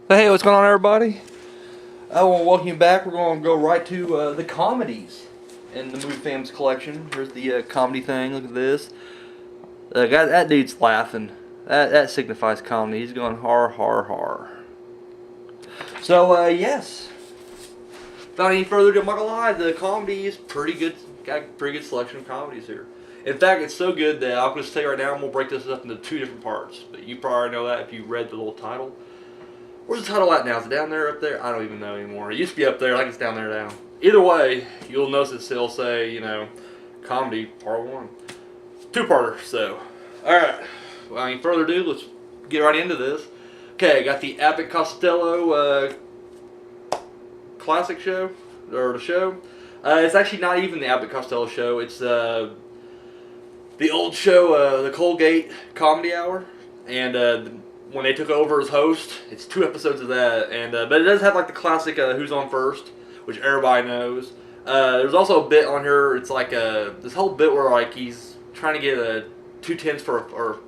Hey, what's going on, everybody? I want to welcome you back. We're going to go right to the comedies in the Movie Fams collection. Here's the comedy thing. Look at this. That dude's laughing. That signifies comedy. He's going har har har. So yes. Without any further ado, I'm not gonna lie. The comedy is pretty good. Got a pretty good selection of comedies here. In fact, it's so good that I'll just tell you right now. I'm gonna break this up into two different parts. But you probably know that if you read the little title. Where's the title at now? Is it down there, up there? I don't even know anymore. It used to be up there. I think it's down there now. Either way, you'll notice it'll say, comedy part one. Two-parter, so. Alright. Without any further ado, let's get right into this. Okay, I got the Abbott Costello classic show, or the show. It's actually not even the Abbott Costello show. It's the old show, the Colgate Comedy Hour. And when they took over as host, it's 2 episodes of that, and but it does have like the classic "Who's on First," which everybody knows. There's also a bit on here. It's like this whole bit where like he's trying to get a 2 tenths for or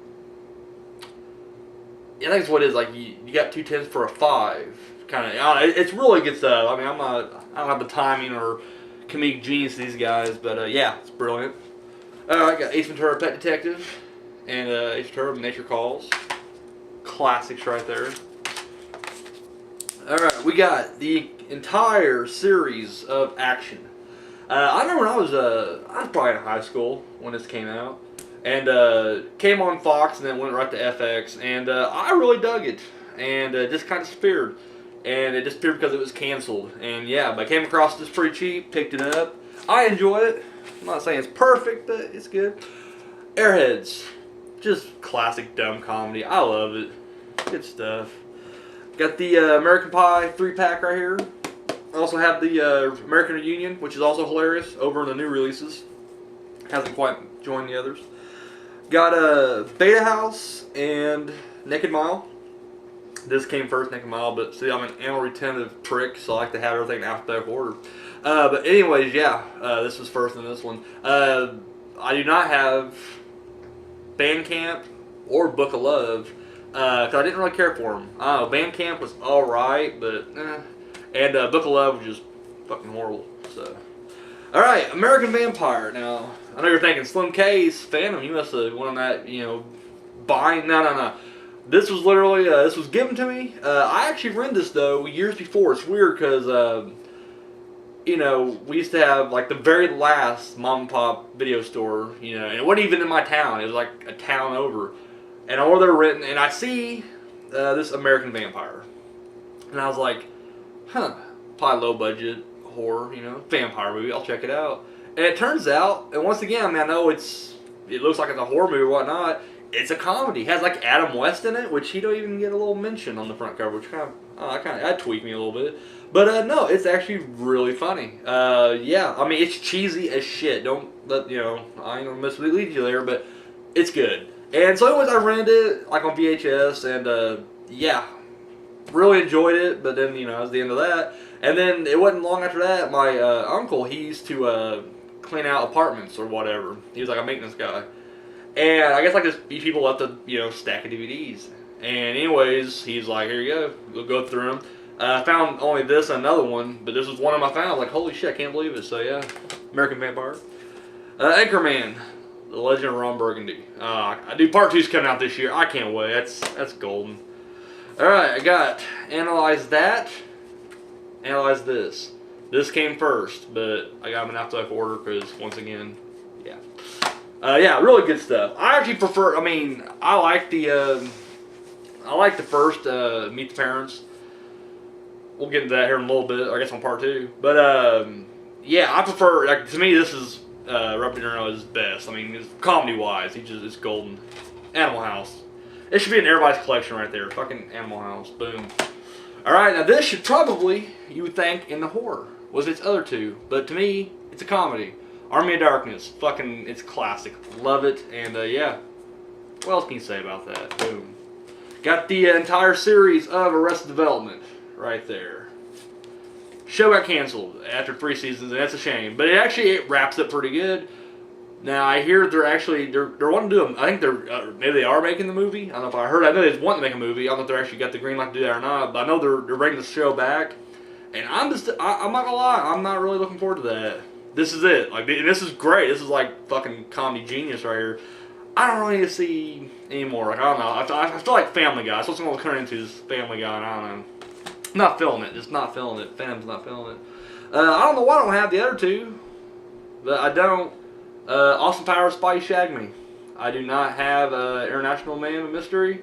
I think it's what it is. Like you got 2 tenths for a 5, kind of. It's really good stuff. I mean, I don't have the timing or comedic genius of these guys, but yeah, it's brilliant. I got Ace Ventura: Pet Detective and Ace Ventura: Nature Calls. Classics right there. Alright, we got the entire series of Action. I remember when I was probably in high school when this came out. And came on Fox and then went right to FX. And I really dug it. And it just kind of disappeared. And it disappeared because it was canceled. And yeah, but I came across this pretty cheap, picked it up. I enjoy it. I'm not saying it's perfect, but it's good. Airheads. Just classic dumb comedy. I love it. Good stuff. Got the American Pie 3-pack right here. I also have the American Reunion, which is also hilarious, over in the new releases. Hasn't quite joined the others. Got Beta House and Naked Mile. This came first, Naked Mile, but see, I'm an anal retentive prick, so I like to have everything in alphabetical order. But anyways, yeah, this was first in this one. I do not have Bandcamp or Book of Love because I didn't really care for them. Bandcamp was alright, but and Book of Love was just fucking horrible. So, alright, American Vampire. Now, I know you're thinking Slim K's Phantom. You must have won that, buying. No. This was literally this was given to me. I actually rented this though years before. It's weird because we used to have like the very last mom and pop video store, and it wasn't even in my town. It was like a town over. And I ordered renting, and I see this American Vampire. And I was like, probably low budget horror, vampire movie. I'll check it out. And it turns out, and once again, I mean, I know it looks like it's a horror movie or whatnot. It's a comedy. It has like Adam West in it, which he don't even get a little mention on the front cover, which that tweaked me a little bit. But no, it's actually really funny. Yeah, I mean, it's cheesy as shit. Don't let, I ain't gonna mislead you there, but it's good. And so anyways, I rented it, like on VHS, and yeah, really enjoyed it, but then, it was the end of that. And then it wasn't long after that, my uncle, he used to clean out apartments or whatever. He was like a maintenance guy. And I guess like these people left a stack of DVDs. And anyways, he's like, here you go, we'll go through them. I found only this and another one, but this was one of them I found. I was like, holy shit, I can't believe it. So yeah, American Vampire. Anchorman, The Legend of Ron Burgundy. Part 2's coming out this year. I can't wait. That's golden. Alright, I got Analyze That. Analyze This. This came first, but I got them in alphabetical order because, once again, yeah. Yeah, really good stuff. I actually prefer, I like the first, Meet the Parents. We'll get into that here in a little bit, I guess on part 2. But, yeah, I prefer, to me, this is Robert De Niro's best. Comedy-wise, it's golden. Animal House. It should be in everybody's collection right there. Fucking Animal House. Boom. Alright, now this should probably, you would think, in the horror. Was its other two. But to me, it's a comedy. Army of Darkness. Fucking, it's classic. Love it. And, yeah. What else can you say about that? Boom. Got the entire series of Arrested Development right there. Show got canceled after 3 seasons, and that's a shame. But it wraps up pretty good. Now I hear they're wanting to do. I think maybe they are making the movie. I don't know if I heard. I know they want to make a movie. I don't know if they actually got the green light to do that or not. But I know they're bringing the show back. And I'm not gonna lie. I'm not really looking forward to that. This is it. Like this is great. This is like fucking comedy genius right here. I don't really need to see anymore. Like I don't know. I feel like Family Guy. That's what I'm gonna turn into is Family Guy. And I don't know. I'm not feeling it. Just not feeling it. Phantom's not feeling it. I don't know why I don't have the other two, but I don't. Austin Powers, Spy Shag Me. I do not have International Man of Mystery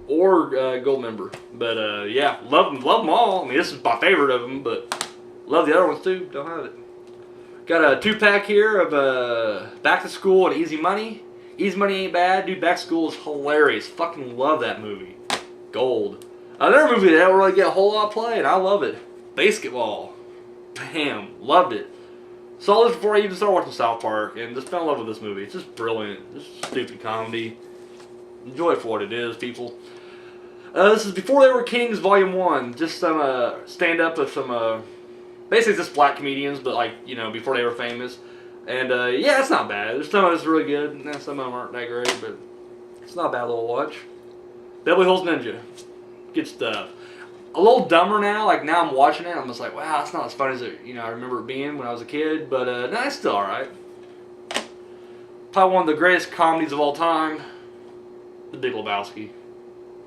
or Goldmember. But yeah, love them all. I mean, this is my favorite of them, but love the other ones too. Don't have it. Got a 2-pack here of Back to School and Easy Money. Easy Money ain't bad. Dude, Back to School is hilarious. Fucking love that movie. Gold. Another movie that don't really get a whole lot of play, and I love it. Basketball. Bam. Loved it. Saw this before I even started watching South Park, and just fell in love with this movie. It's just brilliant. Just stupid comedy. Enjoy it for what it is, people. This is Before They Were Kings, Volume 1. Just some stand-up of some, basically just black comedians, but like, you know, before they were famous. And yeah, it's not bad. There's some of it's really good, and some of them aren't that great, but it's not a bad little watch. Beverly Hills Ninja. Good stuff. A little dumber now. Like now I'm watching it, I'm just like, wow, it's not as funny as it, I remember it being when I was a kid. But no, it's still all right. Probably one of the greatest comedies of all time, The Big Lebowski.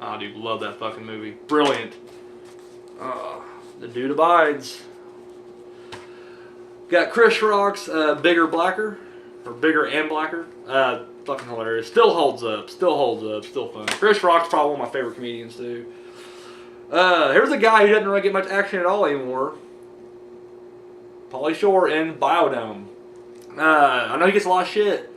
Oh, dude, love that fucking movie. Brilliant. The Dude Abides. Got Chris Rock's Bigger Blacker, or Bigger and Blacker. Fucking hilarious. Still holds up. Still fun. Chris Rock's probably one of my favorite comedians too. Here's a guy who doesn't really get much action at all anymore. Pauly Shore in Biodome. I know he gets a lot of shit.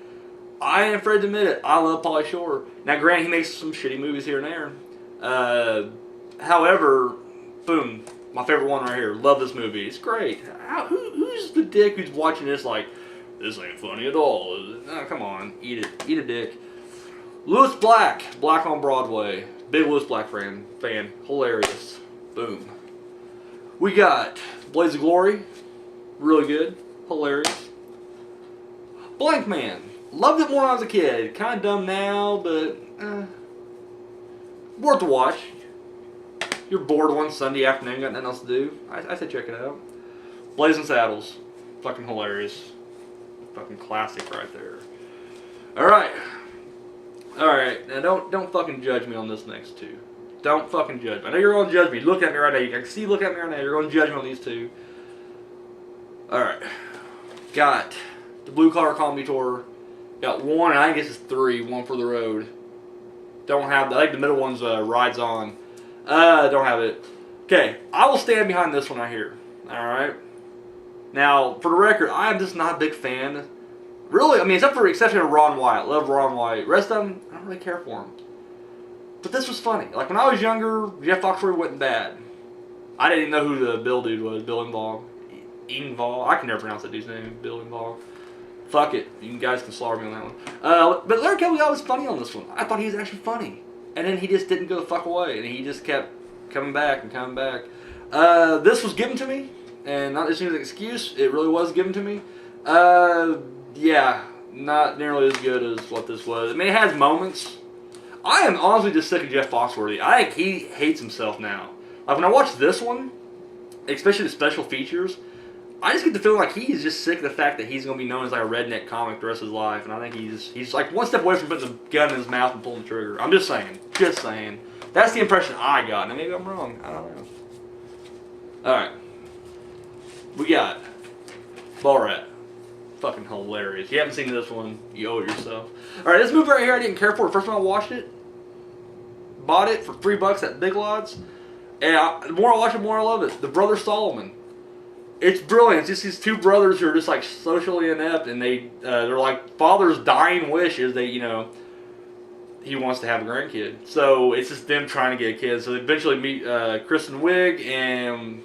I ain't afraid to admit it. I love Pauly Shore. Now, granted, he makes some shitty movies here and there. However, boom, my favorite one right here. Love this movie. It's great. Who's the dick who's watching this like, this ain't funny at all? Oh, come on, eat it. Eat a dick. Lewis Black. Black on Broadway. Big Lewis Black fan. Hilarious. Boom. We got Blaze of Glory. Really good. Hilarious. Blank Man. Loved it more when I was a kid. Kind of dumb now, but worth a watch. You're bored one Sunday afternoon, got nothing else to do. I say check it out. Blazing Saddles. Fucking hilarious. Fucking classic right there. Alright. Alright, now don't fucking judge me on this next two. Don't fucking judge me. I know you're gonna judge me. Look at me right now. I can see you look at me right now. You're gonna judge me on these two. Alright. Got the Blue Collar Comedy Tour. Got one, and I guess it's three. One for the road. Don't have, I think the middle one's Rides On. Don't have it. Okay, I will stand behind this one right here. Alright? Now, for the record, I am just not a big fan. Really, I mean, except for the exception of Ron White. Love Ron White. Rest of them, I don't really care for him. But this was funny. Like, when I was younger, Jeff Foxworthy wasn't bad. I didn't even know who the Bill dude was. Bill Engvall. Engvall. I can never pronounce that dude's name. Bill Engvall. Fuck it. You guys can slaughter me on that one. But Larry Kelly was funny on this one. I thought he was actually funny. And then he just didn't go the fuck away. And he just kept coming back and coming back. This was given to me. And not just as an excuse. It really was given to me. Yeah. Not nearly as good as what this was. I mean, it has moments. I am honestly just sick of Jeff Foxworthy. I think he hates himself now. Like, when I watch this one, especially the special features, I just get the feeling like he's just sick of the fact that he's going to be known as like a redneck comic the rest of his life. And I think he's like one step away from putting the gun in his mouth and pulling the trigger. I'm just saying. Just saying. That's the impression I got. Now, maybe I'm wrong. I don't know. Alright. We got Borat. Fucking hilarious. If you haven't seen this one, you owe it yourself. Alright, this movie right here I didn't care for. The first time I watched it, bought it for $3 at Big Lots. And the more I watch it, the more I love it. The Brother Solomon. It's brilliant. It's just these two brothers who are just like socially inept, and they're like father's dying wish is he wants to have a grandkid. So it's just them trying to get a kid. So they eventually meet Kristen Wiig and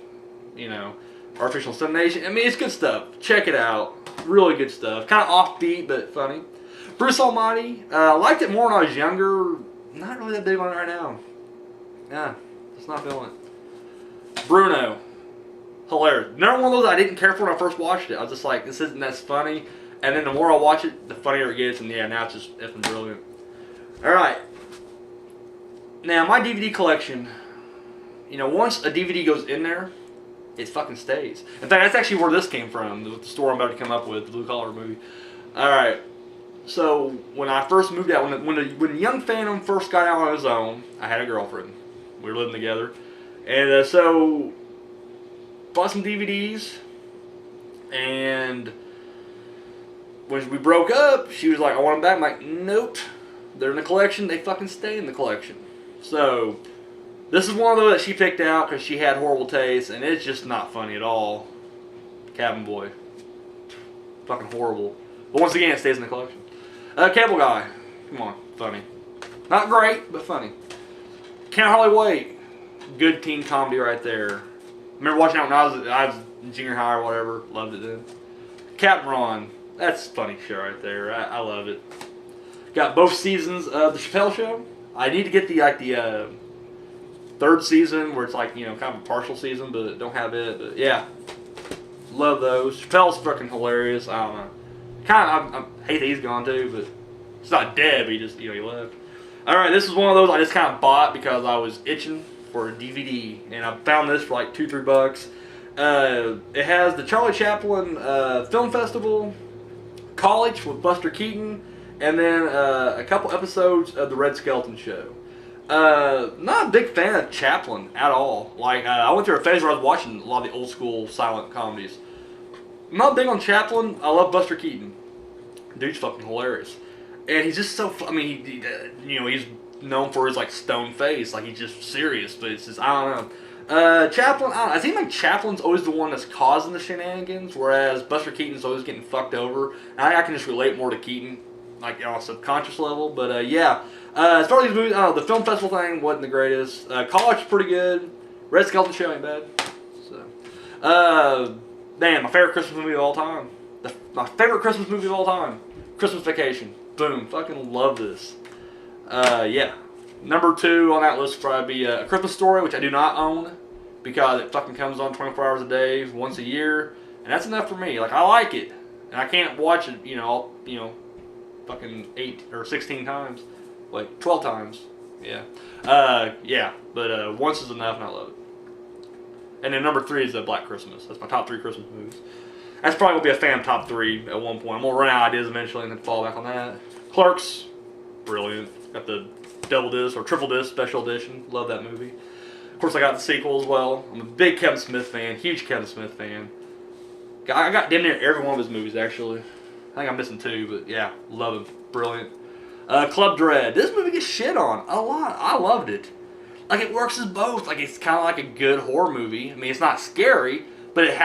Artificial Insemination. I mean, it's good stuff. Check it out. Really good stuff. Kind of offbeat, but funny. Bruce Almighty. Liked it more when I was younger. Not really that big on it right now. Yeah, just not feeling it. Bruno. Hilarious. Another one of those I didn't care for when I first watched it. I was just like, this isn't that funny. And then the more I watch it, the funnier it gets, and yeah, now it's just effing brilliant. Alright. Now, my DVD collection, you know, once a DVD goes in there, it fucking stays. In fact, that's actually where this came from, the story I'm about to come up with, the Blue Collar movie. Alright. So, when I first moved out, when Young Phantom first got out on his own, I had a girlfriend. We were living together. And so, bought some DVDs, and when we broke up, she was like, I want them back. I'm like, nope. They're in the collection. They fucking stay in the collection. So, this is one of those that she picked out because she had horrible taste, and it's just not funny at all. Cabin Boy. Fucking horrible. But once again, it stays in the collection. Cable Guy. Come on. Funny. Not great, but funny. Can't Hardly Wait. Good teen comedy right there. Remember watching that when I was in junior high or whatever. Loved it then. Captain Ron. That's a funny show right there. I love it. Got both seasons of The Chappelle Show. I need to get the third season where it's like, you know, kind of a partial season, but don't have it. But yeah. Love those. Chappelle's fucking hilarious. I don't know. I hate that he's gone too, but he's not dead, but he just, you know, he left. Alright, this is one of those I just kind of bought because I was itching for a DVD, and I found this for like $2-3. It has the Charlie Chaplin Film Festival, College with Buster Keaton, and then a couple episodes of The Red Skelton Show. Not a big fan of Chaplin at all. Like, I went through a phase where I was watching a lot of the old school silent comedies. I'm not big on Chaplin. I love Buster Keaton. Dude's fucking hilarious. And he's just so, I mean, you know, he's known for his, like, stone face. Like, he's just serious, but it's just, I don't know. Chaplin, I don't know. I think, like, Chaplin's always the one that's causing the shenanigans, whereas Buster Keaton's always getting fucked over. And I can just relate more to Keaton, like, on a subconscious level. But, yeah. As far as these movies, I don't know, the film festival thing wasn't the greatest. College is pretty good. Red Skelton Show ain't bad. So, damn, my favorite Christmas movie of all time. My favorite Christmas movie of all time. Christmas Vacation. Boom. Fucking love this. Yeah. Number 2 on that list would probably be A Christmas Story, which I do not own because it fucking comes on 24 hours a day, once a year, and that's enough for me. Like, I like it, and I can't watch it, you know, fucking 8 or 16 times, like 12 times. Yeah. Yeah. But once is enough, and I love it. And then number 3 is Black Christmas. That's my top 3 Christmas movies. That's probably going to be a fan top 3 at one point. I'm going to run out of ideas eventually and then fall back on that. Clerks, brilliant. Got the double disc or triple disc special edition. Love that movie. Of course, I got the sequel as well. I'm a big Kevin Smith fan. Huge Kevin Smith fan. I got damn near every one of his movies, actually. I think I'm missing 2, but yeah, love him. Brilliant. Club Dread. This movie gets shit on a lot. I loved it. Like, it works as both. Like, it's kind of like a good horror movie. I mean, it's not scary, but it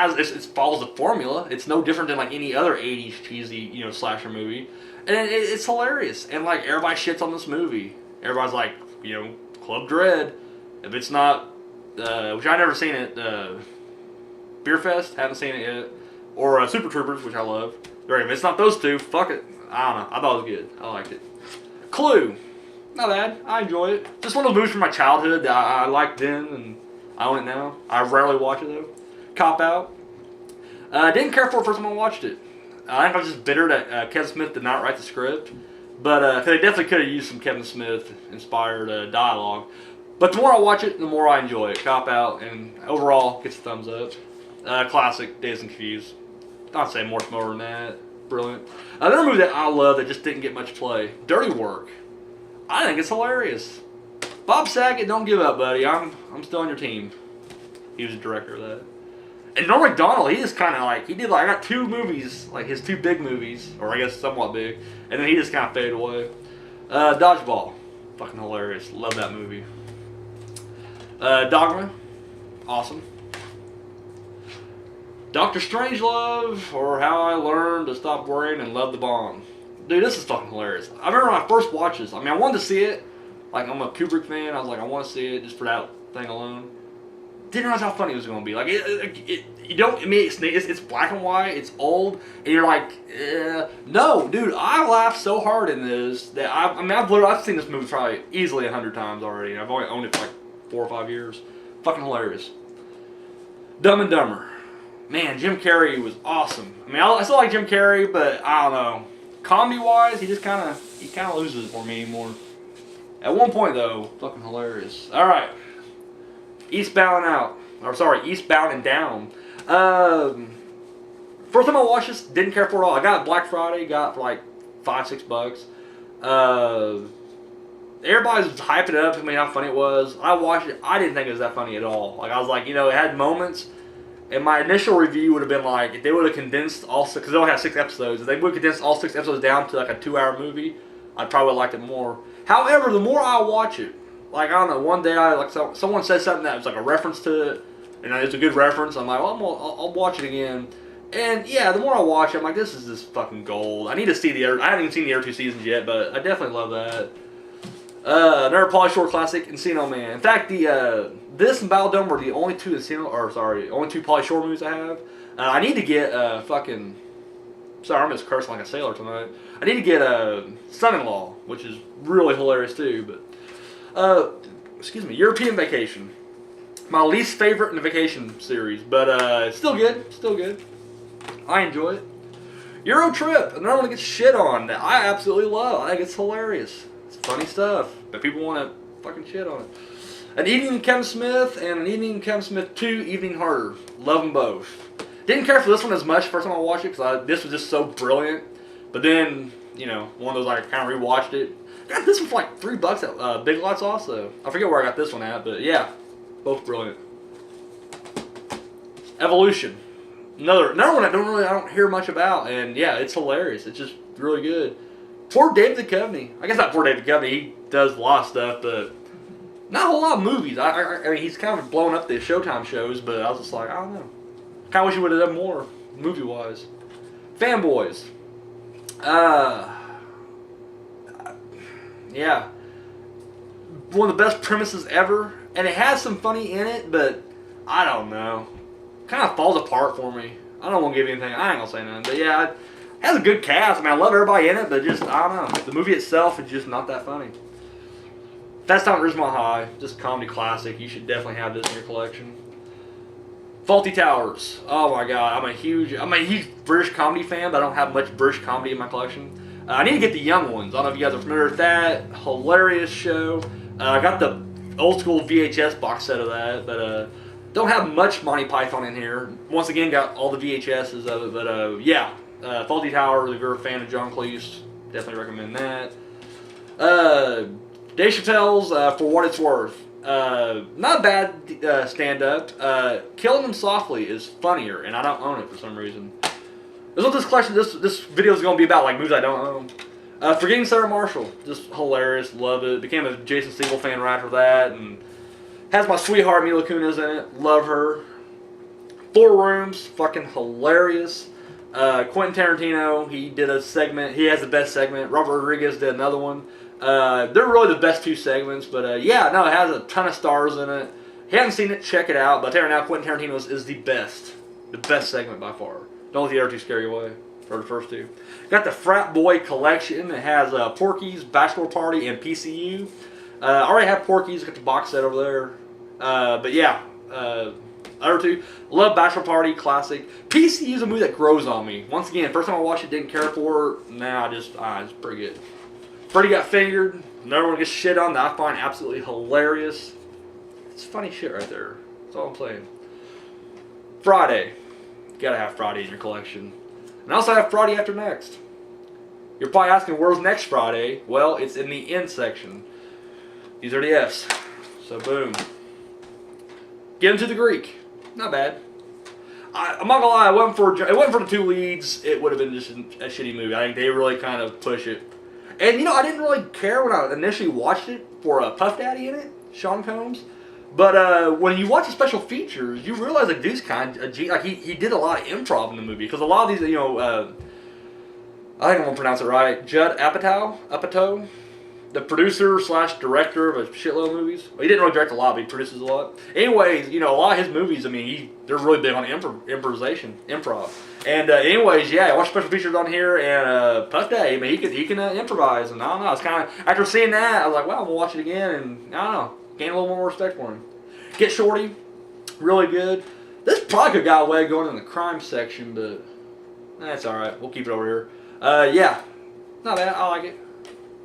follows the formula. It's no different than, like, any other 80s cheesy, you know, slasher movie. And it's hilarious. And, like, everybody shits on this movie. Everybody's like, you know, Club Dread. If it's not, which I never seen it, Beer Fest, haven't seen it yet. Or Super Troopers, which I love. If it's not those two, fuck it. I don't know. I thought it was good. I liked it. Clue. Not bad. I enjoy it. Just one of those movies from my childhood that I liked then, and I own it now. I rarely watch it, though. Cop Out. Didn't care for it first time I watched it. I think I was just bitter that Kevin Smith did not write the script. But they definitely could have used some Kevin Smith-inspired dialogue. But the more I watch it, the more I enjoy it. Cop Out, and overall, gets a thumbs up. Classic, Dazed and Confused. I'd say much more than that. Brilliant. Another movie that I love that just didn't get much play. Dirty Work. I think it's hilarious. Bob Saget, don't give up, buddy. I'm still on your team. He was the director of that. And Norm Macdonald, he just kind of like, I got 2 movies, like his 2 big movies, or I guess somewhat big, and then he just kind of faded away. Dodgeball. Fucking hilarious. Love that movie. Dogma. Awesome. Dr. Strangelove, or How I Learned to Stop Worrying and Love the Bomb. Dude, this is fucking hilarious. I remember when I first watched this. I mean, I wanted to see it. Like, I'm a Kubrick fan. I was like, I want to see it just for that thing alone. Didn't realize how funny it was going to be. Like, you don't, I mean, it's black and white. It's old. And you're like, no, dude, I laughed so hard in this that I've seen this movie probably easily 100 times already. And I've only owned it for like 4 or 5 years. Fucking hilarious. Dumb and Dumber. man, Jim Carrey was awesome. I mean, I still like Jim Carrey, but I don't know. Comedy-wise, he kind of loses it for me anymore. At one point, though, fucking hilarious. All right, Eastbound and Down. First time I watched this, didn't care for it all. I got it Black Friday, got it for like $5-6. Everybody was hyping it up to me how funny it was. I watched it, I didn't think it was that funny at all. Like, I was like, it had moments. And my initial review would have been like, if they would have condensed all six, because they only have 6 episodes, if they would have condensed all 6 episodes down to like a 2-hour movie, I'd probably liked it more. However, the more I watch it, like, I don't know, one day someone said something that was like a reference to it, and it's a good reference. I'm like, well, I'll watch it again. And yeah, the more I watch it, I'm like, this is just fucking gold. I need to see I haven't even seen the other 2 seasons yet, but I definitely love that. Another Pauly Shore classic, Encino Man. In fact, this and Battle Dome were the only two only 2 Pauly Shore movies I have. I need to get sorry, I'm just cursing like a sailor tonight. I need to get Son-in-Law, which is really hilarious too. But European Vacation, my least favorite in the vacation series, but still good. I enjoy it. Euro Trip, another one that gets shit on that I absolutely love. I think it's hilarious. It's funny stuff, but people want to fucking shit on it. An Evening with Kevin Smith and An Evening with Kevin Smith 2, Evening Harder. Love them both. Didn't care for this one as much first time I watched it because this was just so brilliant. But then, one of those I kind of rewatched it. Got this one for like $3 at Big Lots also. I forget where I got this one at, but yeah, both brilliant. Evolution. Another one I don't hear much about, and yeah, it's hilarious. It's just really good. Poor David Duchovny. I guess not poor David Duchovny. He does a lot of stuff, but not a whole lot of movies. I mean, he's kind of blown up the Showtime shows, but I was just like, I don't know. Kind of wish he would have done more movie-wise. Fanboys. Yeah. One of the best premises ever, and it has some funny in it, but I don't know. Kind of falls apart for me. I don't want to give anything. I ain't gonna say nothing, but yeah, it has a good cast. I mean, I love everybody in it, but just I don't know. The movie itself is just not that funny. Fast Time at Ridgemont High, just a comedy classic. You should definitely have this in your collection. Fawlty Towers. Oh my god, I'm a huge British comedy fan, but I don't have much British comedy in my collection. I need to get the young ones. I don't know if you guys are familiar with that. Hilarious show. I got the old school VHS box set of that, but don't have much Monty Python in here. Once again, got all the VHSs of it, but yeah. Fawlty Towers, if you're a fan of John Cleese, definitely recommend that. Dave Chappelle's For What It's Worth. Not bad stand-up. Killing Them Softly is funnier, and I don't own it for some reason. This is what this collection, this video is going to be about, like movies I don't own. Forgetting Sarah Marshall, just hilarious, love it. Became a Jason Segel fan right after that, and has my sweetheart Mila Kunis in it, love her. 4 Rooms, fucking hilarious. Quentin Tarantino, he did a segment, he has the best segment. Robert Rodriguez did another one. They're really the best 2 segments, but yeah, no, it has a ton of stars in it. If you haven't seen it, check it out. But I tell you right now, Quentin Tarantino is the best segment by far. Don't let the other 2 scare you away, or the first 2. Got the Frat Boy collection. It has Porky's, Bachelor Party, and PCU. I already have Porky's, got the box set over there. But yeah, other 2. Love Bachelor Party, classic. PCU is a movie that grows on me. Once again, first time I watched it, didn't care for it. Now it's pretty good. Freddy Got Fingered, another one gets shit on that I find absolutely hilarious. It's funny shit right there. That's all I'm saying. Friday. You gotta have Friday in your collection. And I also have Friday After Next. You're probably asking, where's next Friday? Well, it's in the end section. These are the F's. So boom. Get into the Greek. Not bad. I'm not gonna lie, it wasn't for the 2 leads, it would have been just a shitty movie. I think they really kind of push it. And I didn't really care when I initially watched it for Puff Daddy in it, Sean Combs. But when you watch the special features, you realize like dude's kind of he did a lot of improv in the movie because a lot of these I think I'm gonna pronounce it right. Judd Apatow, the producer / director of a shitload of movies. Well, he didn't really direct a lot, but he produces a lot. Anyways, a lot of his movies, I mean, they're really big on improv. And anyways, yeah, I watched special features on here, and Puff Daddy, I mean, he can improvise, and I don't know, it's kind of, after seeing that, I was like, wow, I'm going to watch it again, and I don't know, gain a little more respect for him. Get Shorty, really good. This probably could have got away going in the crime section, but that's all right. We'll keep it over here. Yeah, not bad. I like it.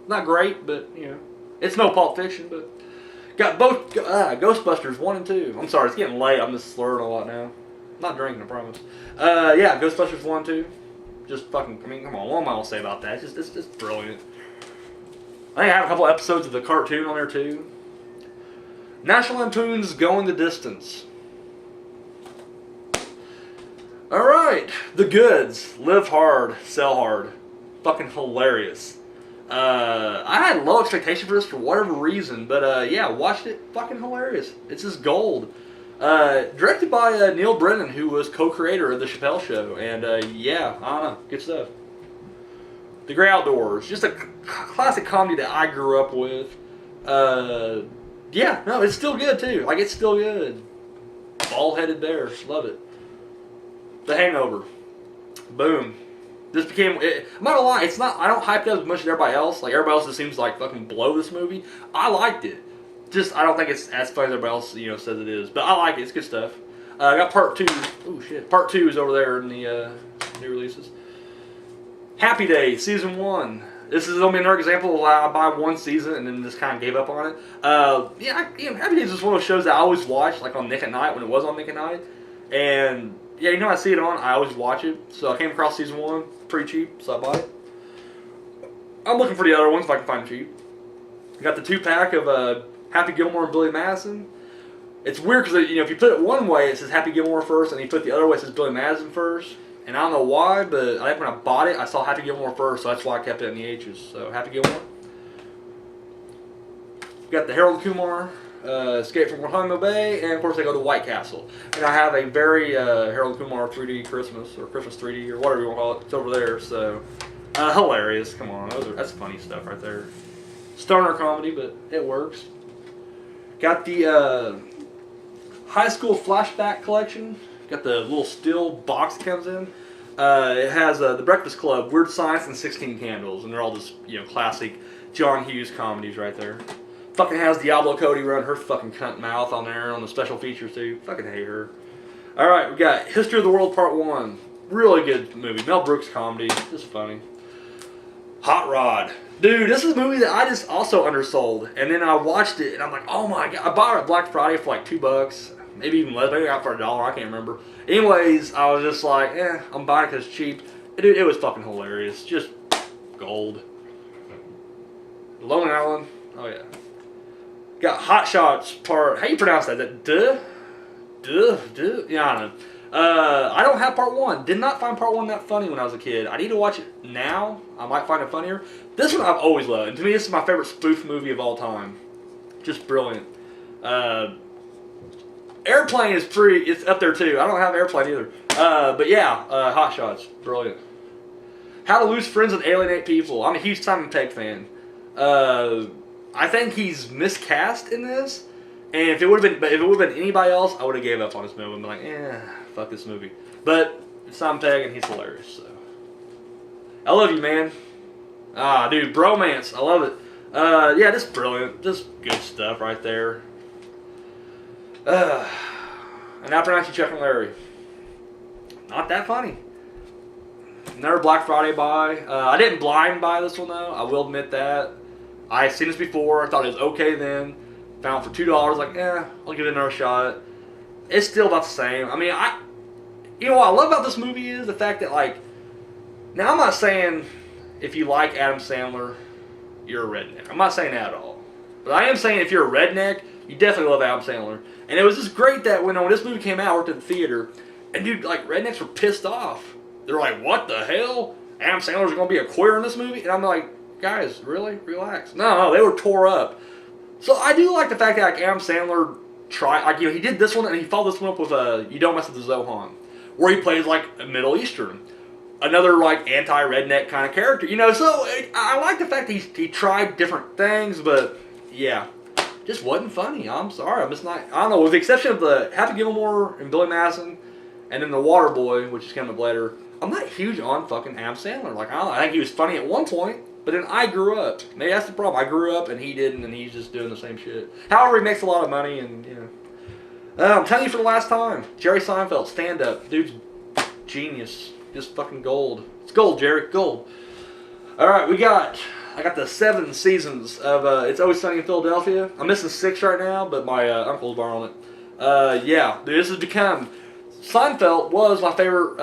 Not great, but you know, it's no Pulp Fiction, but got both Ghostbusters 1 and 2. I'm sorry, it's getting late. I'm just slurring a lot now. I'm not drinking, I promise. Yeah, Ghostbusters 1 and 2. Just fucking, I mean, come on, what am I gonna say about that? It's just brilliant. I think I have a couple episodes of the cartoon on there too. National Lampoon's Going the Distance. Alright, The Goods. Live hard, sell hard. Fucking hilarious. I had low expectation for this for whatever reason, but yeah, watched it. Fucking hilarious. It's just gold. Directed by Neil Brennan, who was co-creator of The Chappelle Show. And yeah, I don't know. Good stuff. The Great Outdoors. Just a classic comedy that I grew up with. Yeah, no, it's still good too. Like, it's still good. Bald-headed bear. Love it. The Hangover. Boom. This became, I'm not gonna lie, it's not, I don't hype it up as much as everybody else. Like, everybody else just seems to like fucking blow this movie. I liked it. Just, I don't think it's as funny as everybody else, you know, says it is. But I like it, it's good stuff. I got part 2. Oh shit. Part 2 is over there in the new releases. Happy Days, season 1. This is only another example of why I buy one season and then just kind of gave up on it. Yeah, Happy Days is one of those shows that I always watch, like on Nick at Night, when it was on Nick at Night. And yeah, you know, I see it on, I always watch it. So I came across season 1, pretty cheap, so I bought it. I'm looking for the other ones if I can find them cheap. Got the 2-pack of Happy Gilmore and Billy Madison. It's weird because, you know, if you put it one way, it says Happy Gilmore first, and you put it the other way, it says Billy Madison first. And I don't know why, but I think when I bought it, I saw Happy Gilmore first, so that's why I kept it in the H's. So, Happy Gilmore. Got the Harold Kumar, Escape from Guantanamo Bay, and of course they go to White Castle. And I have a very Harold Kumar 3D Christmas, or Christmas 3D, or whatever you want to call it. It's over there, so hilarious. Come on, that's funny stuff right there. Stoner comedy, but it works. Got the High School Flashback Collection. Got the little steel box that comes in. It has The Breakfast Club, Weird Science, and 16 Candles, and they're all just, you know, classic John Hughes comedies right there. Fucking has Diablo Cody run her fucking cunt mouth on there on the special features too. Fucking hate her. All right, we got History of the World Part 1. Really good movie. Mel Brooks comedy, just funny. Hot Rod. Dude, this is a movie that I just also undersold, and then I watched it, and I'm like, oh my god! I bought it at Black Friday for like $2. Maybe even less, maybe I got it for $1, I can't remember. Anyways, I was just like, I'm buying it because it's cheap. Dude, it was fucking hilarious. Just gold. Lone Island, oh yeah. Got Hot Shots Part, how you pronounce that? Yeah, I don't know. I don't have Part 1. Did not find Part 1 that funny when I was a kid. I need to watch it now. I might find it funnier. This one I've always loved. And to me, this is my favorite spoof movie of all time. Just brilliant. Airplane is it's up there too. I don't have Airplane either. But yeah, Hot Shots, brilliant. How to Lose Friends and Alienate People. I'm a huge Simon Pegg fan. I think he's miscast in this. And if it would have been anybody else, I would have gave up on this movie and been like, fuck this movie. But it's Simon Pegg and he's hilarious. So I love you, man. Ah, dude, bromance. I love it. Yeah, just brilliant. Just good stuff right there. And I pronounce you Chuck and Larry. Not that funny. Another Black Friday buy. I didn't blind buy this one though. I will admit that. I've seen this before. I thought it was okay then. Found it for $2. Like, I'll give it another shot. It's still about the same. I mean, you know what I love about this movie is the fact that, like, now I'm not saying if you like Adam Sandler, you're a redneck. I'm not saying that at all. But I am saying if you're a redneck, you definitely love Adam Sandler. And it was just great that when this movie came out, I worked at the theater, and dude, like, rednecks were pissed off. They're like, what the hell? Adam Sandler's going to be a queer in this movie? And I'm like, guys, really? Relax. No, they were tore up. So I do like the fact that, like, Adam Sandler he did this one, and he followed this one up with You Don't Mess with the Zohan, where he plays, like, a Middle Eastern. Another, like, anti-redneck kind of character. You know, so I like the fact that he tried different things, but, yeah. Just wasn't funny. I'm sorry. I'm just not. I don't know. With the exception of the Happy Gilmore and Billy Madison, and then the Waterboy, which is coming up later, I'm not huge on fucking Adam Sandler. Like, I think he was funny at one point, but then I grew up. Maybe that's the problem. I grew up and he didn't, and he's just doing the same shit. However, he makes a lot of money, and you know. I'm telling you for the last time, Jerry Seinfeld, stand up, dude's genius, just fucking gold. It's gold, Jerry, gold. All right, I got the 7 seasons of It's Always Sunny in Philadelphia. I'm missing 6 right now, but my uncle's borrowing it. Yeah, dude, this has become. Seinfeld was my favorite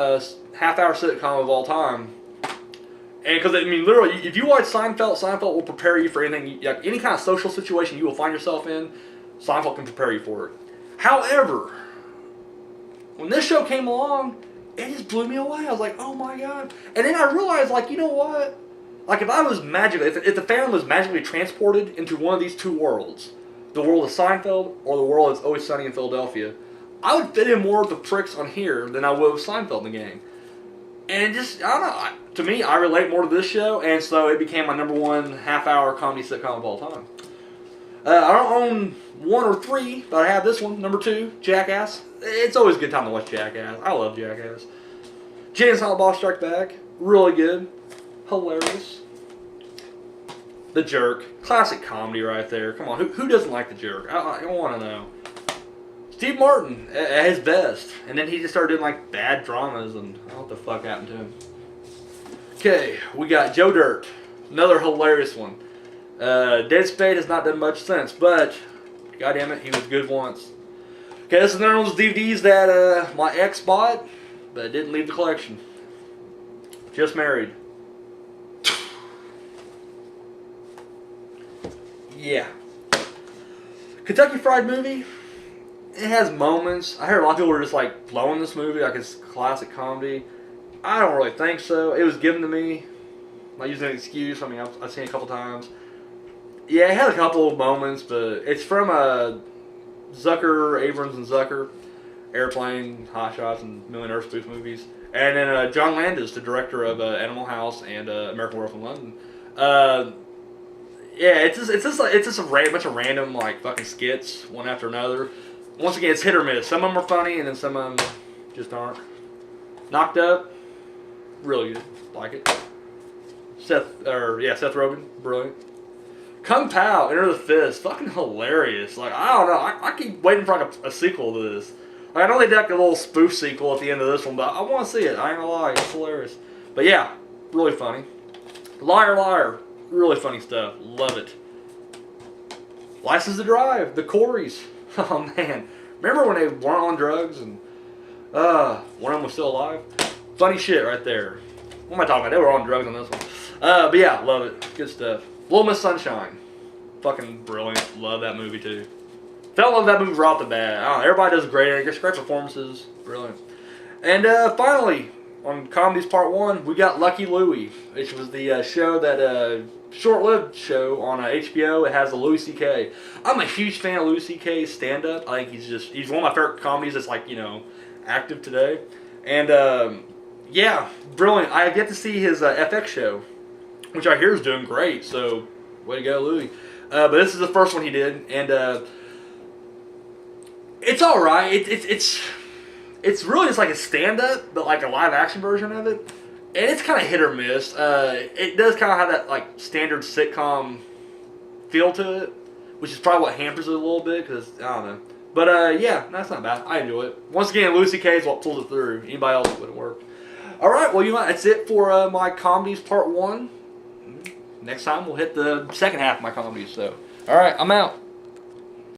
half-hour sitcom of all time. And because, I mean, literally, if you watch Seinfeld, Seinfeld will prepare you for anything, like any kind of social situation you will find yourself in, Seinfeld can prepare you for it. However, when this show came along, it just blew me away. I was like, oh my god. And then I realized, like, you know what? Like, if I was magically, if the family was magically transported into one of these two worlds, the world of Seinfeld or the world that's Always Sunny in Philadelphia, I would fit in more of the pricks on here than I would with Seinfeld in the game. And just, I don't know, to me, I relate more to this show, and so it became my number 1 half-hour comedy sitcom of all time. I don't own 1 or 3, but I have this one, number 2, Jackass. It's always a good time to watch Jackass. I love Jackass. Jay and Silent Bob Strike Back, really good, hilarious. The Jerk, classic comedy right there. Come on, who doesn't like The Jerk? I want to know. Steve Martin at his best, and then he just started doing like bad dramas, and I don't know what the fuck happened to him. Okay, we got Joe Dirt, another hilarious one. Dead Spade has not done much since, but goddamn it, he was good once. Okay, this is another one of those DVDs that my ex bought, but it didn't leave the collection. Just Married. Yeah. Kentucky Fried Movie. It has moments. I heard a lot of people were just like blowing this movie like it's classic comedy. I don't really think so. It was given to me. I'm not using an excuse. I mean, I've seen it a couple times. Yeah, it had a couple of moments, but it's from Zucker, Abrams and Zucker, Airplane, Hot Shots, and Millionaire Spoof movies. And then John Landis, the director of Animal House and American Werewolf in London. Yeah, it's just a bunch of random like fucking skits, one after another. Once again, it's hit or miss. Some of them are funny, and then some of them just aren't. Knocked Up, really good, like it. Seth Rogen, brilliant. Kung Pao, Enter the Fist, fucking hilarious. Like, I don't know, I keep waiting for like a sequel to this. Like, I know they did like a little spoof sequel at the end of this one, but I want to see it. I ain't gonna lie, it's hilarious. But yeah, really funny. Liar Liar, really funny stuff. Love it. License to Drive, the Coreys. Oh man, remember when they weren't on drugs and one of them was still alive? Funny shit right there. What am I talking about? They were on drugs on this one. But yeah, love it. Good stuff. Little Miss Sunshine, fucking brilliant. Love that movie too. Fell in love with that movie right off the bat. I don't know, everybody does great. Great performances, brilliant. And finally, on Comedies Part 1, we got Lucky Louie, which was the show that short-lived show on HBO. It has a Louis C.K. I'm a huge fan of Louis C.K.'s stand-up. I think he's one of my favorite comedies that's like, you know, active today. And yeah, brilliant. I have yet to see his FX show, which I hear is doing great. So way to go, Louis. But this is the first one he did, and it's all right. It's really just like a stand-up, but like a live-action version of it. And it's kind of hit or miss. It does kind of have that like standard sitcom feel to it, which is probably what hampers it a little bit, because I don't know. But yeah, that's not bad. I enjoy it. Once again, Louis C.K. is what pulled it through. Anybody else wouldn't work. All right, well, that's it for my Comedies Part 1. Next time we'll hit the second half of my comedies. So, all right, I'm out.